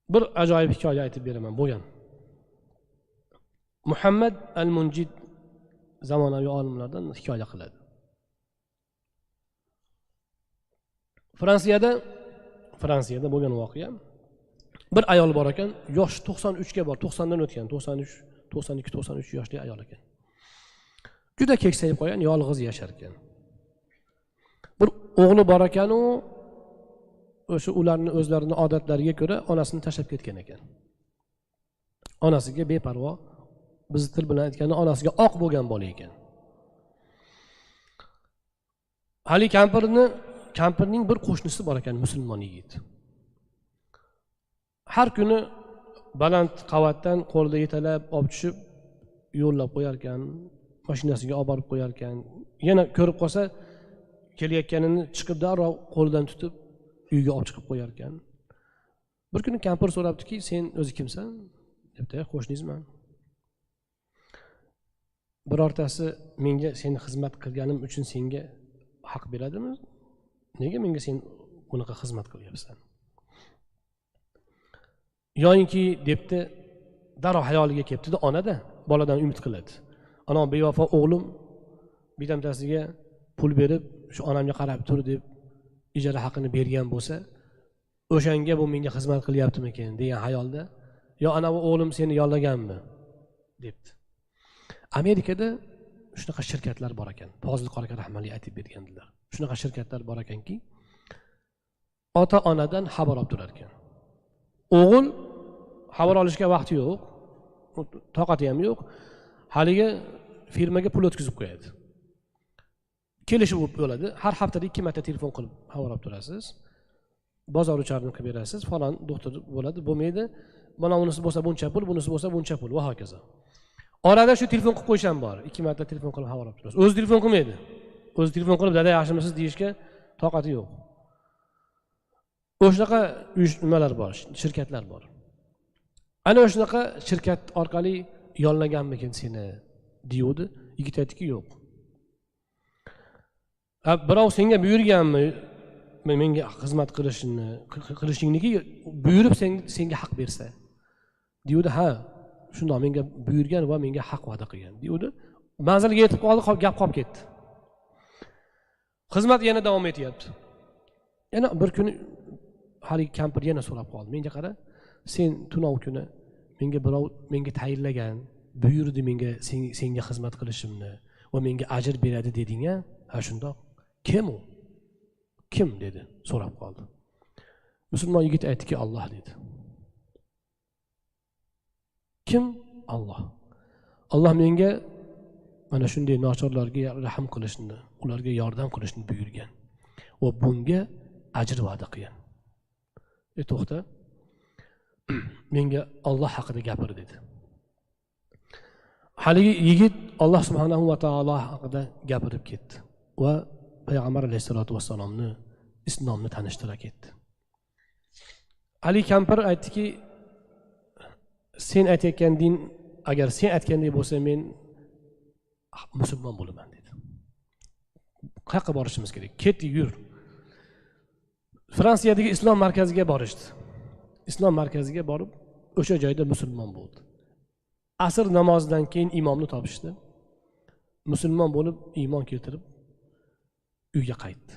Bir ajoyib hikoya aytib beraman bo'lgan. Muhammad al-Munjid zamonaviy olimlardan hikoya qiladi. Fransiyada bo'lgan voqea. Bir ayol bor ekan, yosh 93 ga bor, 90 dan o'tgan, 92-93 yoshli ayol ekan. Juda keksayib qo'ygan, yolg'iz yashar ekan. Bir o'g'li bor ekan, u o'sha ularning o'zlarining odatlariga ko'ra onasini tashlab ketgan ekan. Onasiga beparvo, biz til bilan aytganda onasiga oq bo'lgan bola ekan. Hali kampirning bir qo'shnisi bor ekan, musulmon yigit. Har kuni baland qavatdan qo'lida yetalab olib tushib yo'llab qo'yar ekan, mashinasiga olib borib qo'yar ekan. Yana ko'rib qolsa, kelayotganini chiqib darrov qo'lidan tutib uyga olib chiqib qo'yar ekan. Bir kuni kampir so'rabdiki, "Sen o'zi kimsan?" debdi. "Qo'shningizman." "Birortasi menga seni xizmat qilganim uchun senga haq beradimi? Nega menga sen bunaqa xizmat qilyapsan?" Yo'inki debdi, darrov hayoliga kelibdi-da, onada boladan umid qiladi. Ana bevafo o'g'lim bitamtasiga pul berib, shu onamga qarab tur deb ijara haqini bergan bo'lsa, o'shanga bu menga xizmat qilyaptimikin degan hayolda, "Yo ana bu o'g'lim seni yollaganmi?" debdi. Amerikada shunaqa shirkatlar bor ekan. Fozil Qoraka rahmatli aytib bergandilar. Shunaqa shirkatlar bor ekanki, ota-onadan xabar olib turar ekan. O'g'il xabar olishga vaqti yo'q, toqati ham yo'q. Haliga firmaga pul o'tkazib qo'yadi. Kelishib bo'ladi. Har haftada 2 marta telefon qilib xabar olib turasiz. Bozor ucharini qilib berasiz. Falon doktor bo'ladi, bo'lmaydi. Mana unisi bo'lsa buncha pul, bunisi bo'lsa buncha pul va hokazo. Orada shu telefon qilib qo'yisham bor. 2 marta telefon qilib xabar olib turasiz. O'zi telefon qilmaydi. O'zi telefon qilib, "Dada, yaxshimisiz?" deyishga toqati yo'q. O'shaqa nimalar bor, shirkatlar bor. Ana o'shaqa shirkat orqali yollaganmikin seni deydi. Yigit aytdiki, "Yo'q." Birov senga buyurganmi menga xizmat qilishingniki buyurib senga haq bersa? Deydi, "Ha, shundoq menga buyurgan va menga haq va'da qilgan." deydi. Manzilga yetib qoldi, gap qolib ketdi. Xizmat yana davom etyapti. Yana bir kuni hali kampir yana so'rab qoldi. "Menga qara, sen tunov kuni menga tayinlagan, buyurdi menga senga xizmat qilishimni va menga ajr beradi deding-a? Ha, shundoq. Kim u? Kim?" dedi, so'rab qoldi. Musulmon yigit aytdiki, "Alloh" dedi. Kim? Alloh. Alloh menga mana shunday nochorlarga rahim qilishni, ularga yordam qilishni buyurgan va bunga ajr va'da qilgan. To'xta. Menga Alloh haqida gapir dedi. Haligi yigit Alloh subhanahu va taolo haqida gapirib ketdi va payg'ambar alayhisolatu vassalomni, islomni tanishtira ketdi. Ali kampir aytdiki, "Sen aytayotgan din, agar sen aytgandek bo'lsa, men musulmon bo'laman" dedi. "Qayerga borishimiz kerak? Ket, yur." Fransiyadagi islom markaziga borishdi. Islom markaziga borib, o'sha joyda musulmon bo'ldi. Asr namozidan keyin imomni topishdi. Musulmon bo'lib, iymon keltirib uyga qaytdi.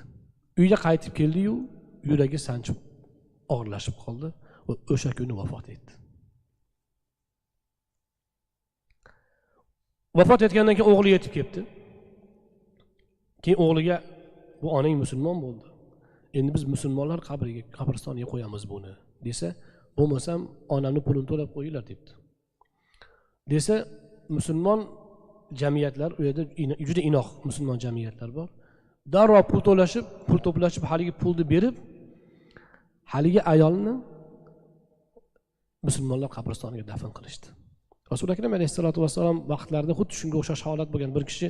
Uyga qaytib keldi-yu, yuragi sanchib og'irlashib qoldi va o'sha kuni vafot etdi. Vafot etgandan keyin o'g'li yetib keldi. Keyin o'g'liga, "Bu onang musulmon bo'ldi. Endi biz musulmonlar qabristoniga qo'yamiz buni" desa, "Bo'lmasam onamni pulini to'lab qo'yinglar" debdi. Desa, musulmon jamiyatlar, u yerda juda inoq musulmon jamiyatlar bor. Darrov pul to'plashib, haligi pulni berib, haligi ayolni musulmonlar qabristoniga dafn qilishdi. Rasul akram alayhissalatu vassalom vaqtlarida xuddi shunga o'xshash holat bo'lgan. Bir kishi,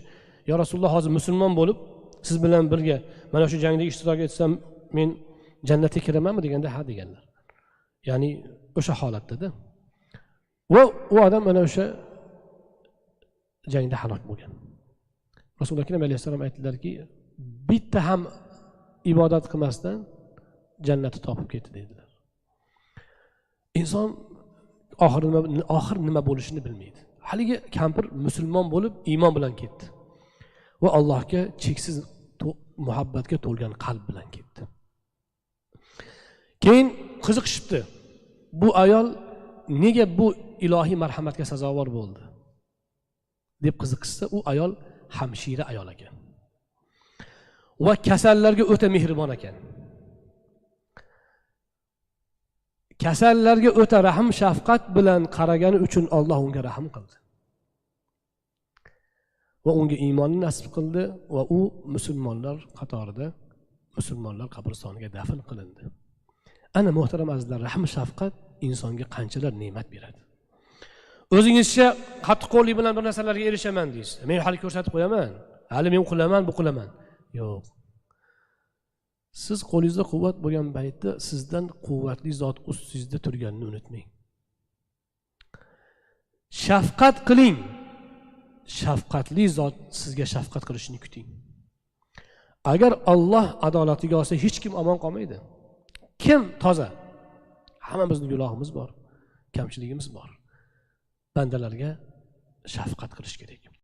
"Ya Rasululloh, hozir musulmon bo'lib, siz bilan birga mana shu jangda ishtirok etsam, men jannatga kiramanmi?" deganda, "Ha" deganlar. Ya'ni o'sha holatda-da. Va u odam mana o'sha jangda halok bo'lgan. Rasul akram alayhissalom aytdilarki, "Bitta ham ibodat qilmasdan jannatni topib ketdi" dedilar. inson oxir nima bo'lishini bilmaydi. Haligi kampir musulmon bo'lib iymon bilan ketdi va Allohga cheksiz muhabbatga to'lgan qalb bilan ketdi. Keyin qiziqishibdi. Bu ayol nega bu ilohiy marhamatga sazovor bo'ldi deb qiziqishsa, u ayol hamshira ayol ekan. Va kasallarga o'ta mehribon ekan. Kasallarga o'ta rahm shafqat bilan qaragani uchun Alloh unga rahm qildi. Va unga iymonni nasib qildi va u musulmonlar qatorida, musulmonlar qabristoniga dafn qilindi. Ana muhtaram azizlar, rahm shafqat insonga qanchalar ne'mat beradi. O'zingizcha qattiqqo'llik bilan bir narsalarga erishaman deysiz. Men hali ko'rsatib qo'yaman. Hali men qilaman, bu qilaman. Yo'q. Siz qo'lingizda quvvat bo'lgan paytda sizdan quvvatli zot ustingizda turganini unutmang. Shafqat qiling. Shafqatli zot sizga shafqat qilishini kuting. Agar Alloh adolatiga olsa hech kim omon qolmaydi. Kim toza? Hammamizning gunohimiz bor, kamchiligimiz bor. Bandalarga shafqat qilish kerak.